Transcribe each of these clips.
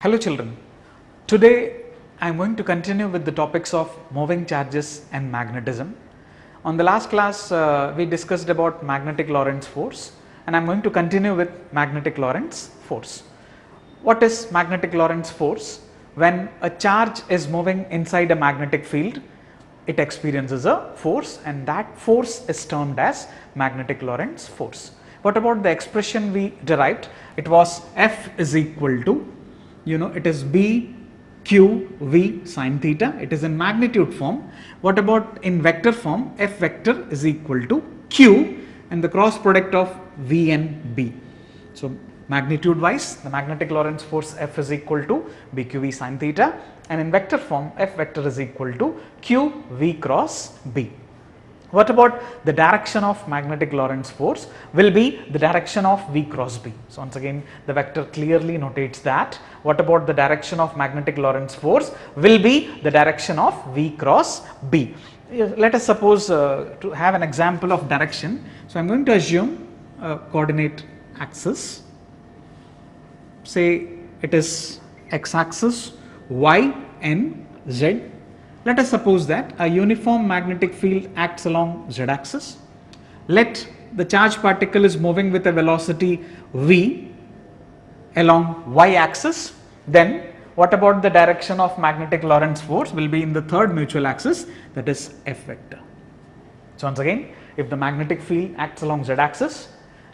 Hello children, today I am going to continue with the topics of moving charges and magnetism. On the last class we discussed about magnetic Lorentz force and I am going to continue with magnetic Lorentz force. What is magnetic Lorentz force? When a charge is moving inside a magnetic field, it experiences a force and that force is termed as magnetic Lorentz force. What about the expression we derived? It was F is equal to, it is B Q V sin theta. It is in magnitude form. What about in vector form? F vector is equal to Q and the cross product of V and B. So magnitude wise, the magnetic Lorentz force F is equal to B Q V sin theta, and in vector form F vector is equal to Q V cross B. What about the direction of magnetic Lorentz force? Will be the direction of V cross B. So once again the vector clearly notates that. What about the direction of magnetic Lorentz force? Will be the direction of V cross B. Let us suppose to have an example of direction. So I am going to assume a coordinate axis. Say it is x axis, y and z. Let us suppose that a uniform magnetic field acts along z axis. Let the charge particle is moving with a velocity v along y axis. Then what about the direction of magnetic Lorentz force? Will be in the third mutual axis, that is F vector. So once again, if the magnetic field acts along z axis,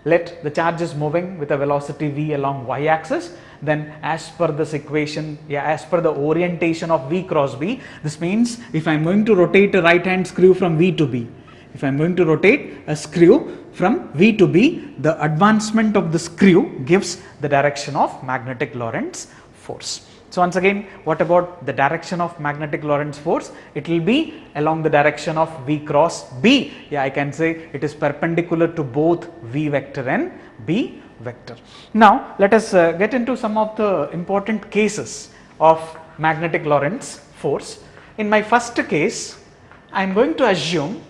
let the charge is moving with a velocity v along y axis, then as per this equation, as per the orientation of v cross b, this means if I am going to rotate a right hand screw from v to b, if I am going to rotate a screw from v to b, the advancement of the screw gives the direction of magnetic Lorentz force. So once again, what about the direction of magnetic Lorentz force? It will be along the direction of v cross b. I can say it is perpendicular to both v vector and b vector. Now let us get into some of the important cases of magnetic Lorentz force. In my first case, I am going to assume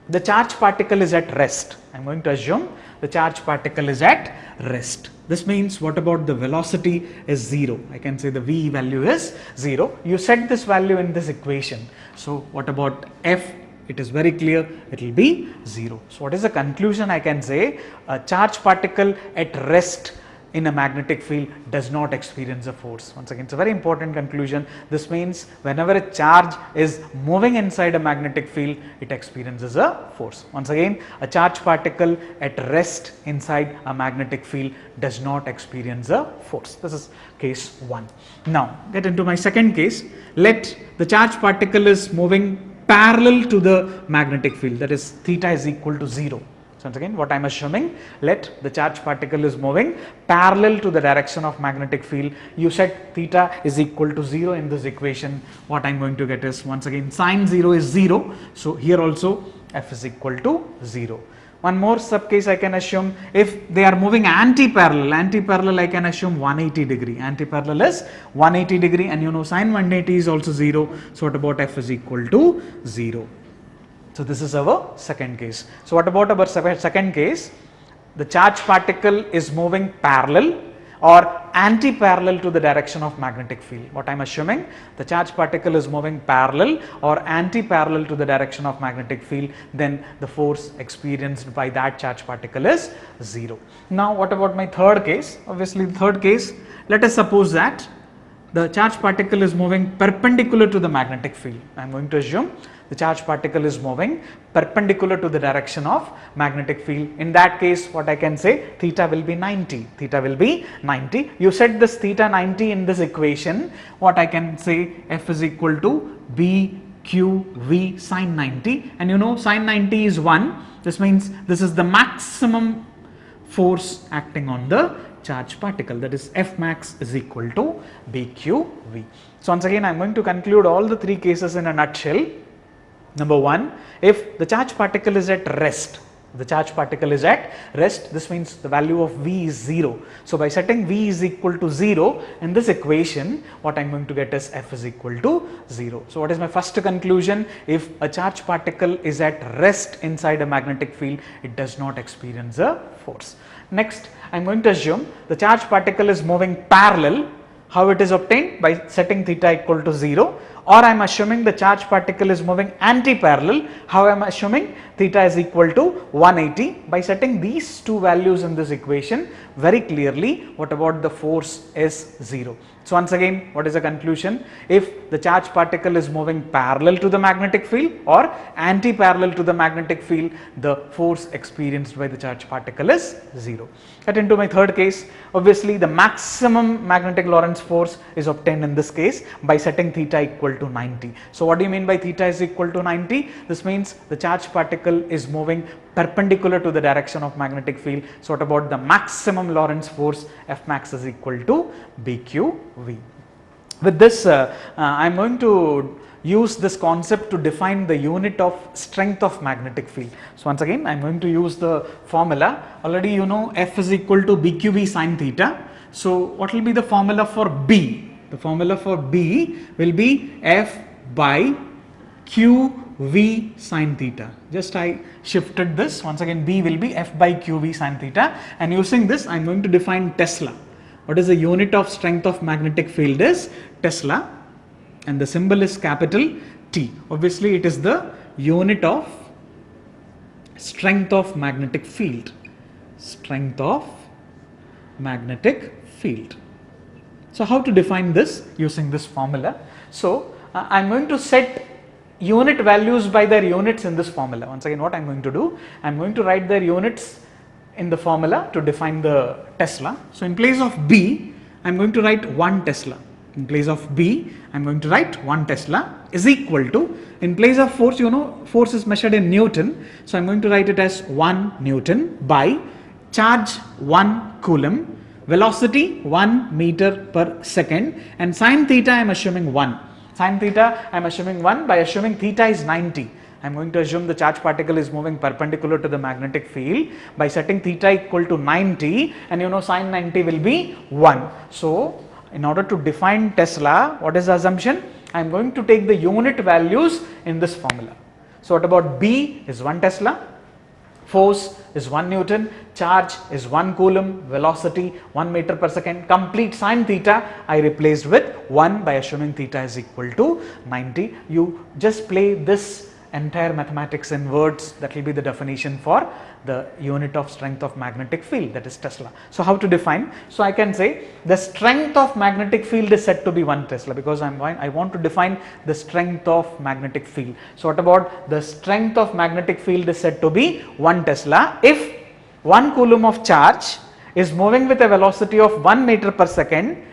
the charge particle is at rest. I am going to assume the charge particle is at rest. This means what about the velocity is 0. I can say the v value is 0. You set this value in this equation. So what about F? It is very clear, it will be 0. So what is the conclusion? I can say a charge particle at rest in a magnetic field does not experience a force. Once again, it's a very important conclusion. This means whenever a charge is moving inside a magnetic field, it experiences a force. Once again, a charge particle at rest inside a magnetic field does not experience a force. This is case 1. Now get into my second case. Let the charge particle is moving parallel to the magnetic field, that is theta is equal to 0. So once again, what I am assuming, let the charge particle is moving parallel to the direction of magnetic field. You set theta is equal to 0 in this equation. What I am going to get is, once again, sine 0 is 0. So here also F is equal to 0. One more sub case I can assume, if they are moving anti-parallel I can assume 180 degree. Anti-parallel is 180 degree and sine 180 is also 0. So what about F is equal to 0. So this is our second case. So what about our second case? The charge particle is moving parallel or anti-parallel to the direction of magnetic field. What I am assuming, the charge particle is moving parallel or anti-parallel to the direction of magnetic field, then the force experienced by that charge particle is 0. Now what about my third case? Obviously the third case, let us suppose that the charge particle is moving perpendicular to the magnetic field. I am going to assume the charge particle is moving perpendicular to the direction of magnetic field. In that case, what I can say, theta will be 90. Theta will be 90. You set this theta 90 in this equation. What I can say, F is equal to B Q V sin 90, and sin 90 is 1. This means this is the maximum force acting on the charge particle, that is F max is equal to BQV. So once again I am going to conclude all the three cases in a nutshell. Number 1, if the charge particle is at rest, this means the value of V is 0. So by setting V is equal to 0 in this equation, what I am going to get is F is equal to 0. So what is my first conclusion? If a charge particle is at rest inside a magnetic field, it does not experience a force. Next, I am going to assume the charge particle is moving parallel How it is obtained? By setting theta equal to 0, or I am assuming the charge particle is moving anti-parallel. How I am assuming? Theta is equal to 180. By setting these two values in this equation, very clearly what about the force is 0. So once again, what is the conclusion? If the charge particle is moving parallel to the magnetic field or anti-parallel to the magnetic field, the force experienced by the charge particle is 0. Get into my third case. Obviously, the maximum magnetic Lorentz force is obtained in this case by setting theta equal to 90. So what do you mean by theta is equal to 90? This means the charge particle is moving perpendicular to the direction of magnetic field. So what about the maximum Lorentz force? F max is equal to BQV. With this, I am going to use this concept to define the unit of strength of magnetic field. So once again, I am going to use the formula. Already you know F is equal to BQV sin theta. So what will be the formula for B? The formula for B will be F by QV sin theta. Just I shifted this. Once again, B will be F by QV sin theta, and using this I am going to define Tesla. What is the unit of strength of magnetic field is Tesla, and the symbol is capital T. Obviously it is the unit of strength of magnetic field. Strength of magnetic field. So how to define this? Using this formula. So I am going to set unit values by their units in this formula. Once again, what I am going to do? I am going to write their units in the formula to define the Tesla. So in place of B, I am going to write 1 Tesla. In place of B, I am going to write 1 Tesla is equal to, in place of force, you know, force is measured in Newton. So I am going to write it as 1 Newton by charge 1 coulomb, velocity 1 meter per second, and sin theta I am assuming 1. Sin theta I am assuming 1 by assuming theta is 90. I am going to assume the charge particle is moving perpendicular to the magnetic field by setting theta equal to 90, and you know sin 90 will be 1. So in order to define Tesla, what is the assumption? I am going to take the unit values in this formula. So what about B is 1 Tesla, force is 1 Newton, charge is 1 coulomb, velocity 1 meter per second, complete sin theta I replaced with 1 by assuming theta is equal to 90. You just play this entire mathematics in words. That will be the definition for the unit of strength of magnetic field, that is Tesla. So how to define? So I can say the strength of magnetic field is said to be 1 Tesla, because I want to define the strength of magnetic field. So what about the strength of magnetic field is said to be 1 Tesla if 1 coulomb of charge is moving with a velocity of 1 meter per second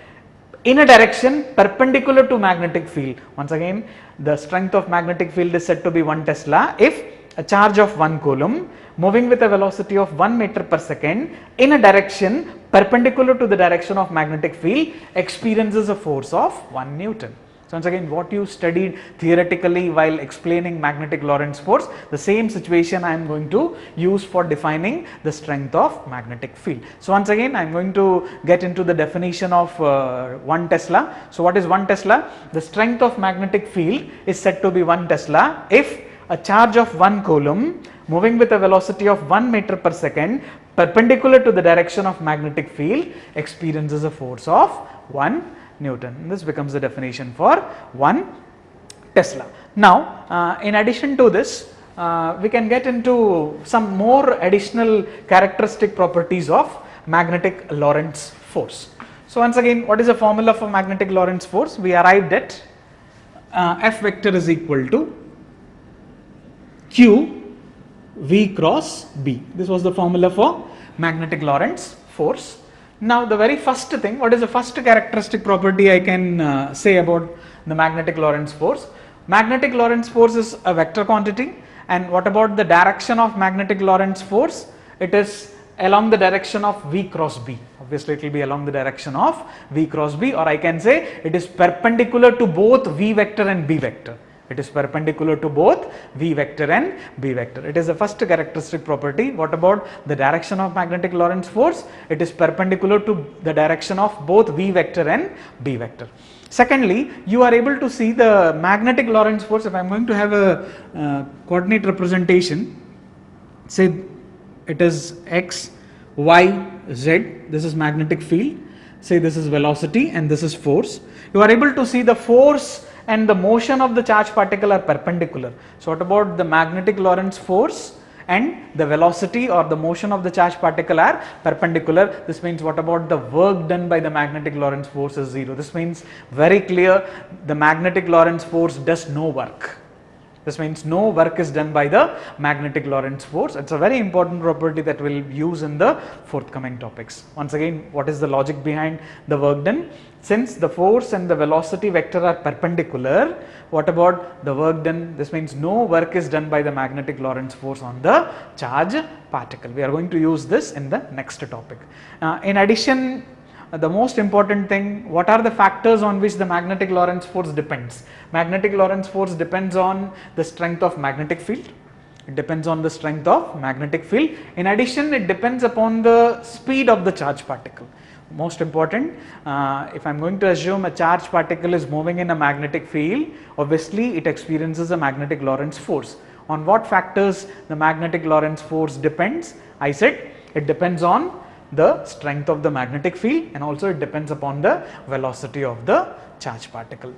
in a direction perpendicular to magnetic field. Once again, the strength of magnetic field is said to be 1 Tesla if a charge of 1 coulomb moving with a velocity of 1 meter per second in a direction perpendicular to the direction of magnetic field experiences a force of 1 Newton. So once again, what you studied theoretically while explaining magnetic Lorentz force, the same situation I am going to use for defining the strength of magnetic field. So once again, I am going to get into the definition of 1 Tesla. So what is 1 Tesla? The strength of magnetic field is said to be 1 Tesla if a charge of 1 coulomb moving with a velocity of 1 meter per second perpendicular to the direction of magnetic field experiences a force of 1 Newton. This becomes the definition for 1 Tesla. Now, in addition to this, we can get into some more additional characteristic properties of magnetic Lorentz force. So once again, what is the formula for magnetic Lorentz force? We arrived at F vector is equal to Q V cross B. This was the formula for magnetic Lorentz force. Now the very first thing, what is the first characteristic property I can say about the magnetic Lorentz force? Magnetic Lorentz force is a vector quantity, and what about the direction of magnetic Lorentz force? It is along the direction of V cross B. Obviously it will be along the direction of V cross B, or I can say it is perpendicular to both V vector and B vector. It is perpendicular to both V vector and B vector. It is the first characteristic property. What about the direction of magnetic Lorentz force? It is perpendicular to the direction of both V vector and B vector. Secondly, you are able to see the magnetic Lorentz force. If I am going to have a coordinate representation, say it is X, Y, Z, this is magnetic field. say this is velocity and this is force, you are able to see the force and the motion of the charged particle are perpendicular. So what about the magnetic Lorentz force and the velocity or the motion of the charged particle are perpendicular? This means what about the work done by the magnetic Lorentz force is 0. This means very clear, the magnetic Lorentz force does no work. This means no work is done by the magnetic Lorentz force. It's a very important property that we'll use in the forthcoming topics. Once again, what is the logic behind the work done? Since the force and the velocity vector are perpendicular, what about the work done? This means no work is done by the magnetic Lorentz force on the charge particle. We are going to use this in the next topic. In addition, the most important thing, what are the factors on which the magnetic Lorentz force depends? Magnetic Lorentz force depends on the strength of magnetic field. It depends on the strength of magnetic field. In addition, it depends upon the speed of the charged particle. Most important, if I am going to assume a charged particle is moving in a magnetic field, obviously it experiences a magnetic Lorentz force. On what factors the magnetic Lorentz force depends? I said it depends on the strength of the magnetic field, and also it depends upon the velocity of the charged particle.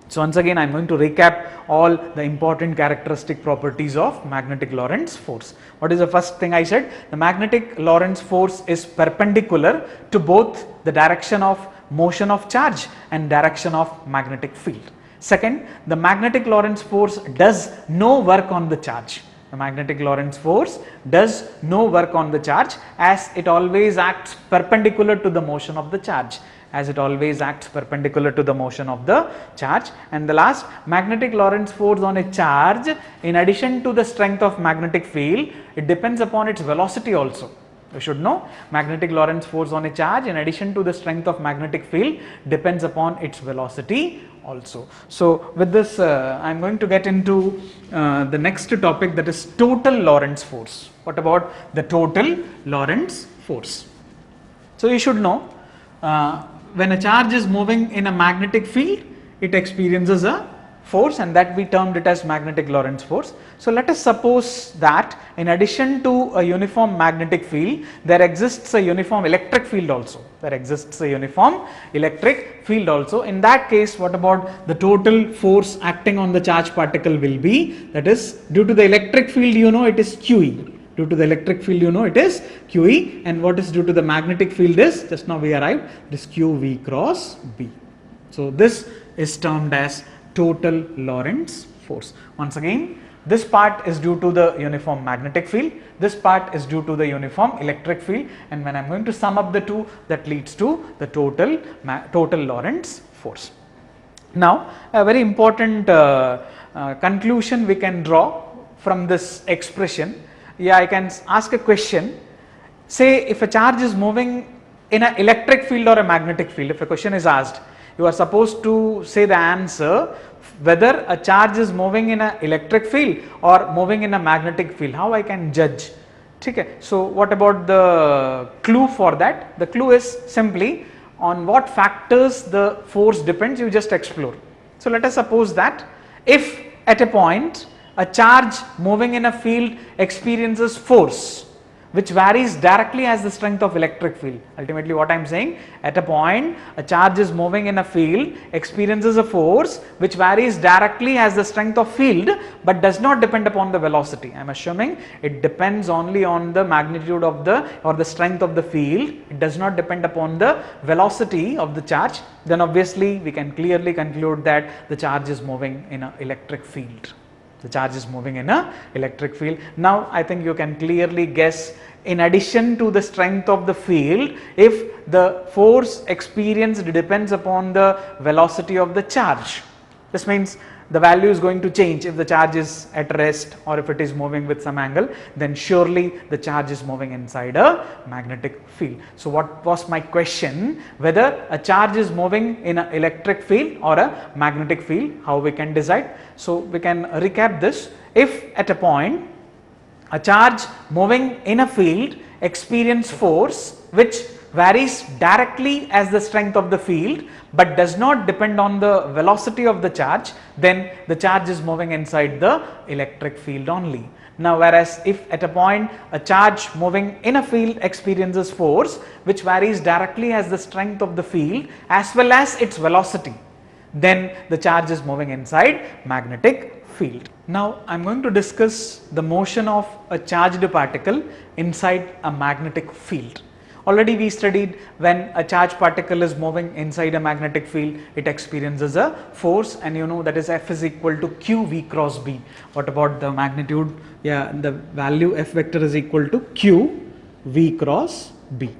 So once again, I am going to recap all the important characteristic properties of magnetic Lorentz force. What is the first thing I said? The magnetic Lorentz force is perpendicular to both the direction of motion of charge and direction of magnetic field. Second, the magnetic Lorentz force does no work on the charge. The magnetic Lorentz force does no work on the charge, as it always acts perpendicular to the motion of the charge. And the last, magnetic Lorentz force on a charge, in addition to the strength of magnetic field, it depends upon its velocity also. You should know, magnetic Lorentz force on a charge, in addition to the strength of magnetic field, depends upon its velocity also. So with this, I am going to get into the next topic, that is total Lorentz force. What about the total Lorentz force? So you should know, when a charge is moving in a magnetic field, it experiences a force, and that we termed it as magnetic Lorentz force. So let us suppose that in addition to a uniform magnetic field, there exists a uniform electric field also. In that case, what about the total force acting on the charged particle will be, that is, due to the electric field, you know, it is QE. And what is due to the magnetic field is, just now we arrived, it is QV cross B. So this is termed as total Lorentz force. Once again, this part is due to the uniform magnetic field, this part is due to the uniform electric field, and when I am going to sum up the two, that leads to the total Lorentz force. Now, a very important conclusion we can draw from this expression. Yeah, I can ask a question. Say if a charge is moving in an electric field or a magnetic field, if a question is asked, you are supposed to say the answer whether a charge is moving in an electric field or moving in a magnetic field. How I can judge? Okay. So what about the clue for that? The clue is simply on what factors the force depends, you just explore. So let us suppose that if at a point a charge moving in a field experiences force which varies directly as the strength of electric field. Ultimately what I am saying, at a point a charge is moving in a field, experiences a force which varies directly as the strength of field but does not depend upon the velocity. I am assuming it depends only on the magnitude of the strength of the field, it does not depend upon the velocity of the charge. Then obviously we can clearly conclude that the charge is moving in an electric field. Now I think you can clearly guess, in addition to the strength of the field, if the force experienced depends upon the velocity of the charge. This means the value is going to change if the charge is at rest or if it is moving with some angle, then surely the charge is moving inside a magnetic field. So what was my question? Whether a charge is moving in an electric field or a magnetic field, how we can decide? So we can recap this. If at a point a charge moving in a field experience force which varies directly as the strength of the field but does not depend on the velocity of the charge, then the charge is moving inside the electric field only. Now, whereas if at a point a charge moving in a field experiences force which varies directly as the strength of the field as well as its velocity, then the charge is moving inside magnetic field. Now, I am going to discuss the motion of a charged particle inside a magnetic field. Already we studied when a charged particle is moving inside a magnetic field, it experiences a force, and you know that is F is equal to Q V cross B. What about the magnitude? Yeah, the value F vector is equal to Q V cross B.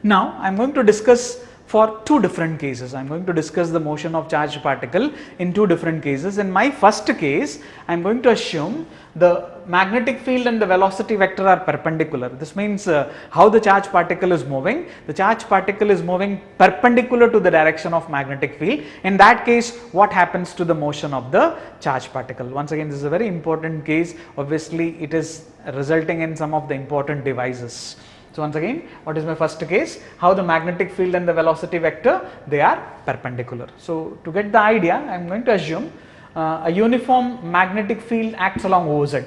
Now, I am going to discuss for two different cases. I am going to discuss the motion of charged particle in two different cases. In my first case, I am going to assume the magnetic field and the velocity vector are perpendicular. This means how the charged particle is moving. The charged particle is moving perpendicular to the direction of magnetic field. In that case, what happens to the motion of the charged particle? Once again, this is a very important case. Obviously, it is resulting in some of the important devices. So, once again, what is my first case? How the magnetic field and the velocity vector, they are perpendicular. So, to get the idea, I am going to assume a uniform magnetic field acts along OZ.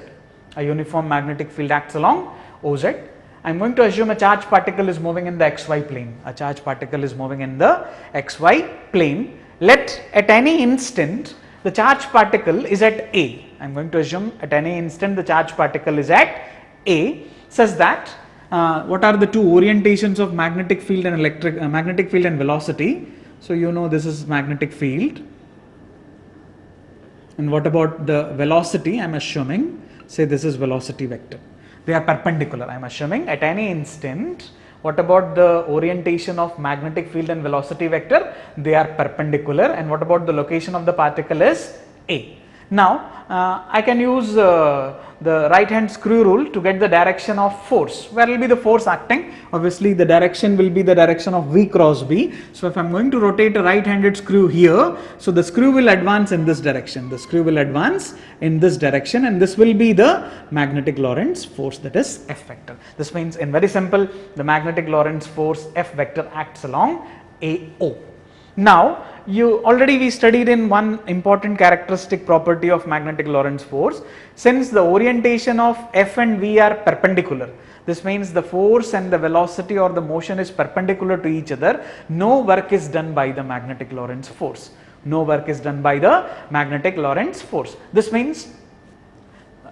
A uniform magnetic field acts along OZ. I am going to assume a charged particle is moving in the XY plane. A charged particle is moving in the XY plane. Let at any instant the charged particle is at A. I am going to assume at any instant the charged particle is at A, such that what are the two orientations of magnetic field and magnetic field and velocity? So, you know this is magnetic field, and what about the velocity? I am assuming, say this is velocity vector. They are perpendicular. I am assuming at any instant. What about the orientation of magnetic field and velocity vector? They are perpendicular. And what about the location of the particle is A. Now, I can use the right hand screw rule to get the direction of force. Where will be the force acting? Obviously, the direction will be the direction of V cross B. So, if I am going to rotate a right handed screw here, so the screw will advance in this direction. The screw will advance in this direction, and this will be the magnetic Lorentz force, that is F vector. This means, in very simple, the magnetic Lorentz force F vector acts along AO. Now, we studied in one important characteristic property of magnetic Lorentz force. Since the orientation of F and V are perpendicular, this means the force and the velocity or the motion is perpendicular to each other, no work is done by the magnetic Lorentz force. No work is done by the magnetic Lorentz force. This means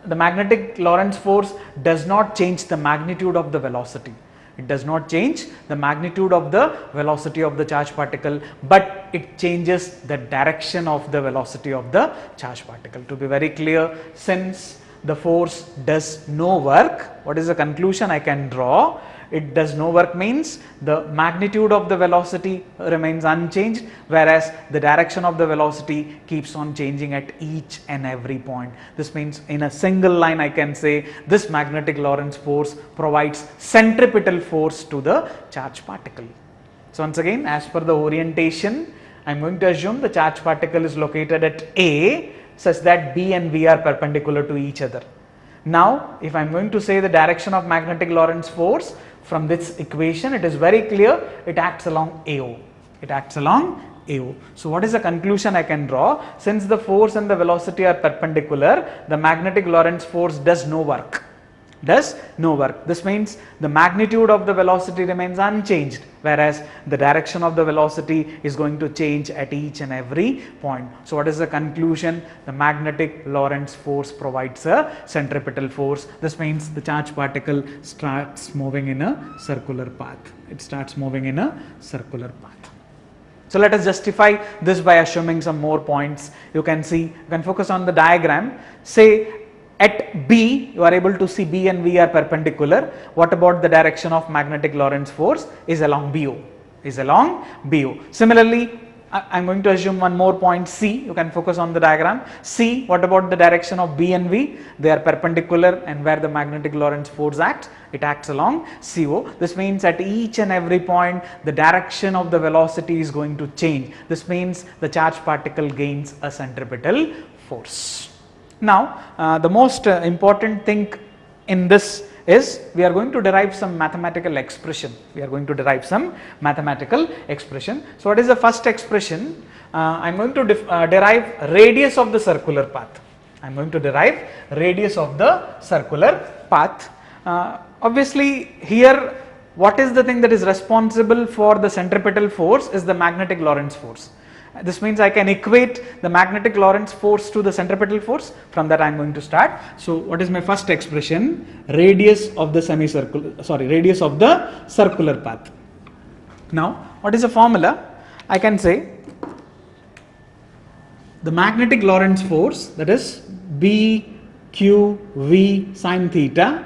the magnetic Lorentz force does not change the magnitude of the velocity. It does not change the magnitude of the velocity of the charged particle, but it changes the direction of the velocity of the charged particle. To be very clear, since the force does no work, what is the conclusion I can draw? It does no work means the magnitude of the velocity remains unchanged, whereas the direction of the velocity keeps on changing at each and every point. This means in a single line I can say this magnetic Lorentz force provides centripetal force to the charged particle. So, once again, as per the orientation, I am going to assume the charged particle is located at A such that B and V are perpendicular to each other. Now, if I am going to say the direction of magnetic Lorentz force from this equation, it is very clear, it acts along AO. It acts along AO. So, what is the conclusion I can draw? Since the force and the velocity are perpendicular, the magnetic Lorentz force does no work. Does no work. This means the magnitude of the velocity remains unchanged, whereas the direction of the velocity is going to change at each and every point. So, what is the conclusion? The magnetic Lorentz force provides a centripetal force. This means the charged particle starts moving in a circular path. It starts moving in a circular path. So, let us justify this by assuming some more points. You can see, you can focus on the diagram. Say at B, you are able to see B and V are perpendicular. What about the direction of magnetic Lorentz force? Is along BO. Is along BO. Similarly, I am going to assume one more point C. You can focus on the diagram. C, what about the direction of B and V? They are perpendicular, and where the magnetic Lorentz force acts, it acts along CO. This means at each and every point, the direction of the velocity is going to change. This means the charged particle gains a centripetal force. Now, the most important thing in this is we are going to derive some mathematical expression. We are going to derive some mathematical expression. So, what is the first expression? I am going to derive radius of the circular path. I am going to derive radius of the circular path. Obviously here what is the thing that is responsible for the centripetal force is the magnetic Lorentz force. This means I can equate the magnetic Lorentz force to the centripetal force. From that I am going to start. So what is my first expression? Radius of the radius of the circular path. Now what is the formula? I can say the magnetic Lorentz force, that is BQV sine theta,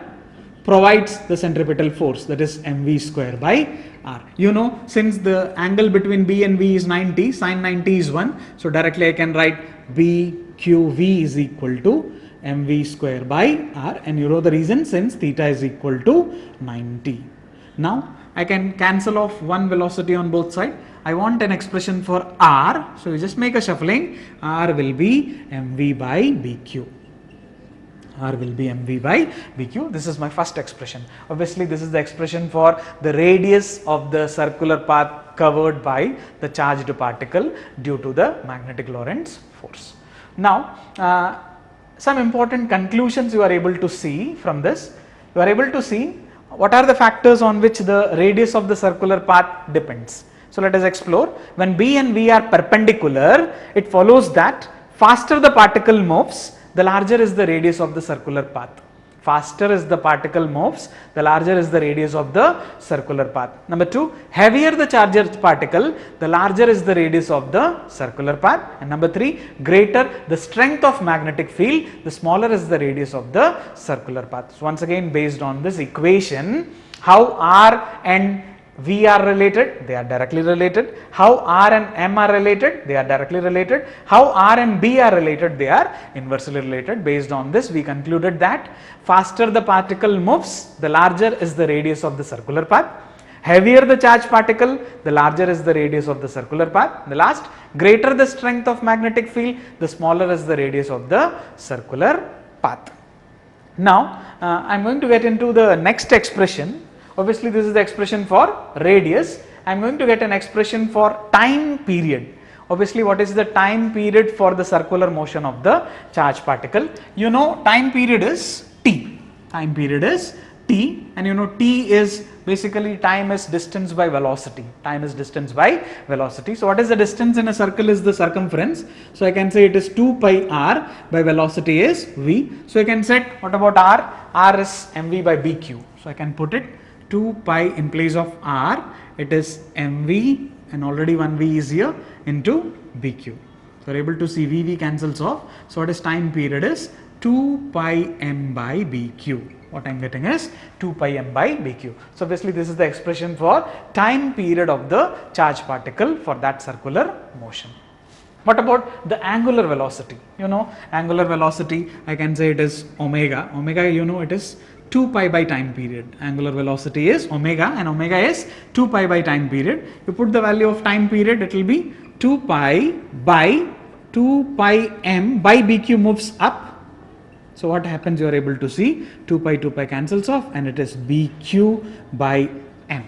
provides the centripetal force, that is mv square by r. You know, since the angle between B and V is 90, sine 90 is 1. So directly I can write BQV is equal to mv square by r, and you know the reason, since theta is equal to 90. Now I can cancel off one velocity on both sides. I want an expression for r, so we just make a shuffling. R will be mv by bq. R will be mv by bq. This is my first expression. Obviously this is the expression for the radius of the circular path covered by the charged particle due to the magnetic Lorentz force. Now some important conclusions you are able to see from this. You are able to see what are the factors on which the radius of the circular path depends. So let us explore. When B and V are perpendicular, it follows that faster the particle moves, the larger is the radius of the circular path. Faster is the particle moves, the larger is the radius of the circular path. Number 2, heavier the charged particle, the larger is the radius of the circular path. And number 3, greater the strength of magnetic field, the smaller is the radius of the circular path. So once again, based on this equation, how R and V are related? They are directly related. How R and M are related? They are directly related. How R and B are related? They are inversely related. Based on this, we concluded that faster the particle moves, the larger is the radius of the circular path. Heavier the charged particle, the larger is the radius of the circular path. The last, greater the strength of magnetic field, the smaller is the radius of the circular path. Now, I am going to get into the next expression. Obviously this is the expression for radius. I am going to get an expression for time period. Obviously what is the time period for the circular motion of the charged particle? You know, time period is t. Time period is t, and you know t is basically time is distance by velocity. Time is distance by velocity. So what is the distance in a circle is the circumference. So I can say it is 2 pi r by velocity is v. So I can set, what about r? R is mv by bq. So I can put it 2 pi in place of r, it is mv, and already one v is here, into bq. So you are able to see v cancels off. So what is time period is 2 pi m by bq. What I am getting is 2 pi m by bq. So obviously this is the expression for time period of the charged particle for that circular motion. What about the angular velocity? You know, angular velocity, I can say it is omega. Omega, you know, it is 2 pi by time period. Angular velocity is omega, and omega is 2 pi by time period. You put the value of time period, it will be 2 pi by 2 pi m by bq moves up. So what happens? You are able to see 2 pi cancels off, and it is bq by m.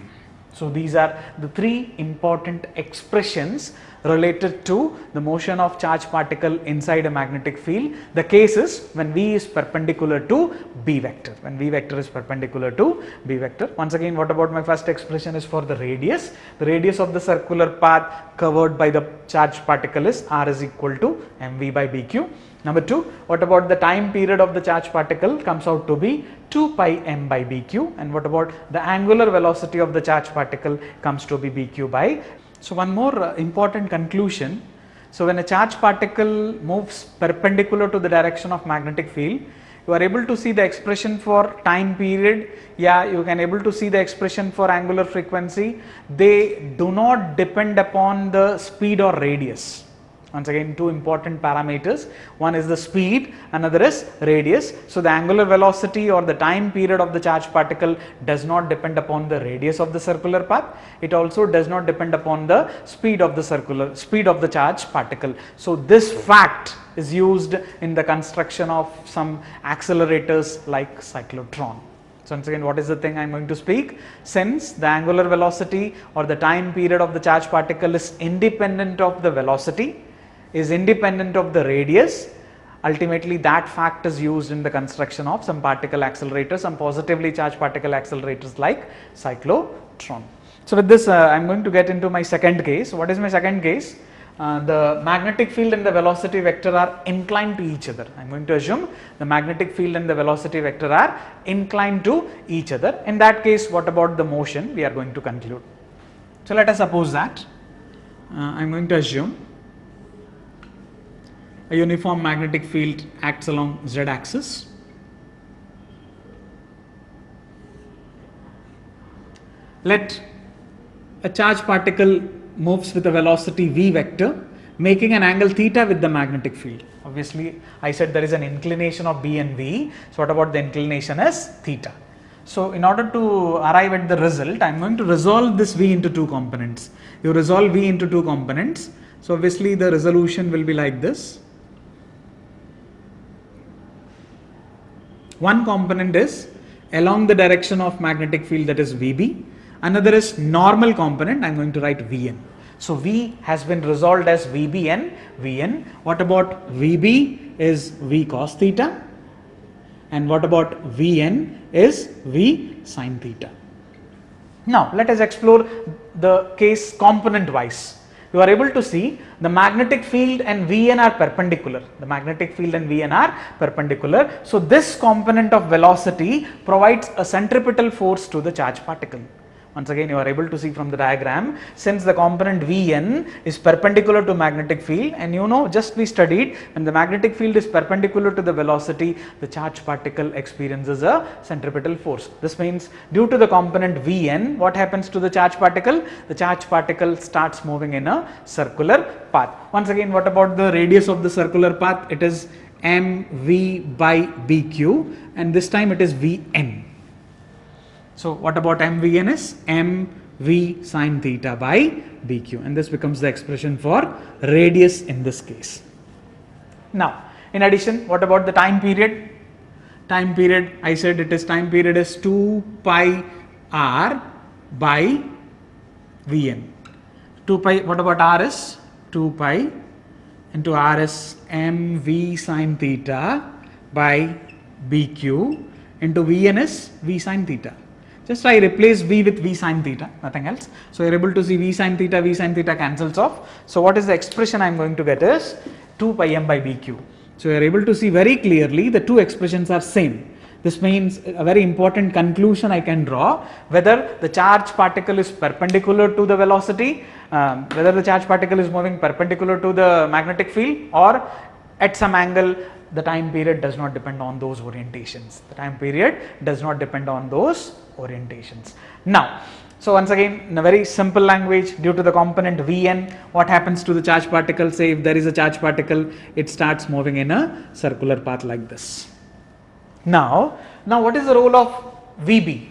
So these are the three important expressions related to the motion of charged particle inside a magnetic field. The case is when V is perpendicular to B vector, when V vector is perpendicular to B vector. Once again, what about my first expression is for the radius. The radius of the circular path covered by the charged particle is R is equal to mv by bq. Number 2, what about the time period of the charged particle? Comes out to be 2 pi m by bq. And what about the angular velocity of the charged particle? Comes to be bq by. So one more important conclusion. So when a charged particle moves perpendicular to the direction of magnetic field, you are able to see the expression for time period. Yeah, you can able to see the expression for angular frequency. They do not depend upon the speed or radius. Once again, two important parameters. One is the speed, another is radius. So the angular velocity or the time period of the charged particle does not depend upon the radius of the circular path. It also does not depend upon the speed of the charged particle. So this fact is used in the construction of some accelerators like cyclotron. So once again, what is the thing I am going to speak? Since the angular velocity or the time period of the charged particle is independent of the velocity, is independent of the radius, ultimately that fact is used in the construction of some particle accelerators, some positively charged particle accelerators like cyclotron. So with this I am going to get into my second case. What is my second case? The magnetic field and the velocity vector are inclined to each other. I am going to assume the magnetic field and the velocity vector are inclined to each other. In that case, what about the motion? We are going to conclude. So let us suppose that I am going to assume a uniform magnetic field acts along z axis. Let a charged particle moves with a velocity v vector, making an angle theta with the magnetic field. Obviously, I said there is an inclination of b and v. So what about the inclination is theta? So in order to arrive at the result, I am going to resolve this v into two components. You resolve v into two components. So obviously the resolution will be like this. One component is along the direction of magnetic field, that is Vb. Another is normal component, I am going to write Vn. So V has been resolved as Vbn, Vn. What about Vb is V cos theta, and what about Vn is V sin theta. Now let us explore the case component wise. You are able to see the magnetic field and Vn are perpendicular. The magnetic field and Vn are perpendicular. So this component of velocity provides a centripetal force to the charged particle. Once again, you are able to see from the diagram, since the component Vn is perpendicular to magnetic field, and you know, just we studied, when the magnetic field is perpendicular to the velocity, the charged particle experiences a centripetal force. This means due to the component Vn, what happens to the charged particle? The charged particle starts moving in a circular path. Once again, what about the radius of the circular path? It is mv by bq, and this time it is Vn. So what about mvn is mv sin theta by bq, and this becomes the expression for radius in this case. Now in addition, what about the time period? Time period, I said it is time period is 2 pi r by Vn. 2 pi, what about r is? 2 pi into r is mv sin theta by bq into Vn is v sin theta. Just I replace v with v sin theta, nothing else. So you are able to see v sin theta cancels off. So what is the expression I am going to get is 2 pi m by bq. So you are able to see very clearly the two expressions are same. This means a very important conclusion I can draw, whether the charged particle is perpendicular to the velocity, whether the charged particle is moving perpendicular to the magnetic field or at some angle. The time period does not depend on those orientations. The time period does not depend on those orientations. Now, so once again, in a very simple language, due to the component Vn, what happens to the charged particle? Say if there is a charged particle, it starts moving in a circular path like this. Now what is the role of Vb?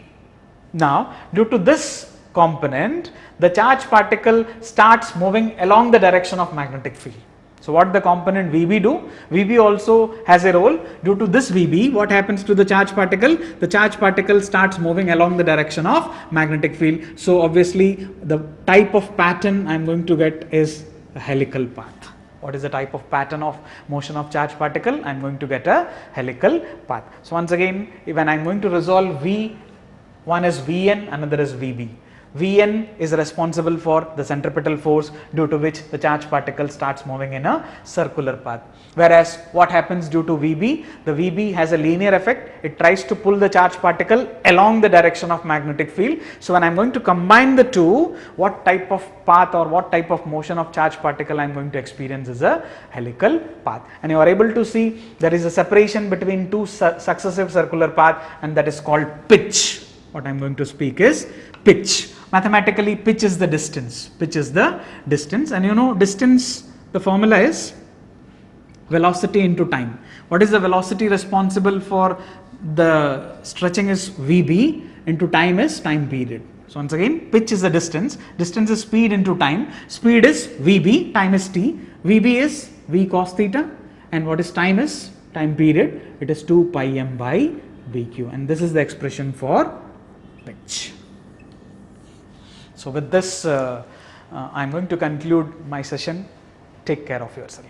Now, due to this component, the charged particle starts moving along the direction of magnetic field. So what the component Vb do? Vb also has a role. Due to this Vb, what happens to the charged particle? The charged particle starts moving along the direction of magnetic field. So obviously the type of pattern I am going to get is a helical path. What is the type of pattern of motion of charged particle? I am going to get a helical path. So once again, when I am going to resolve V, one is Vn, another is Vb. Vn is responsible for the centripetal force due to which the charged particle starts moving in a circular path. Whereas what happens due to Vb? The Vb has a linear effect. It tries to pull the charged particle along the direction of magnetic field. So when I am going to combine the two, what type of path or what type of motion of charged particle I am going to experience is a helical path. And you are able to see there is a separation between two successive circular paths, and that is called pitch. What I am going to speak is pitch. Mathematically, pitch is the distance. Pitch is the distance, and you know distance, the formula is velocity into time. What is the velocity responsible for the stretching is Vb, into time is time period. So once again, pitch is the distance. Distance is speed into time. Speed is Vb, time is t. Vb is v cos theta, and what is time is time period. It is 2 pi m by bq, and this is the expression for pitch. So with this, I am going to conclude my session. Take care of yourself.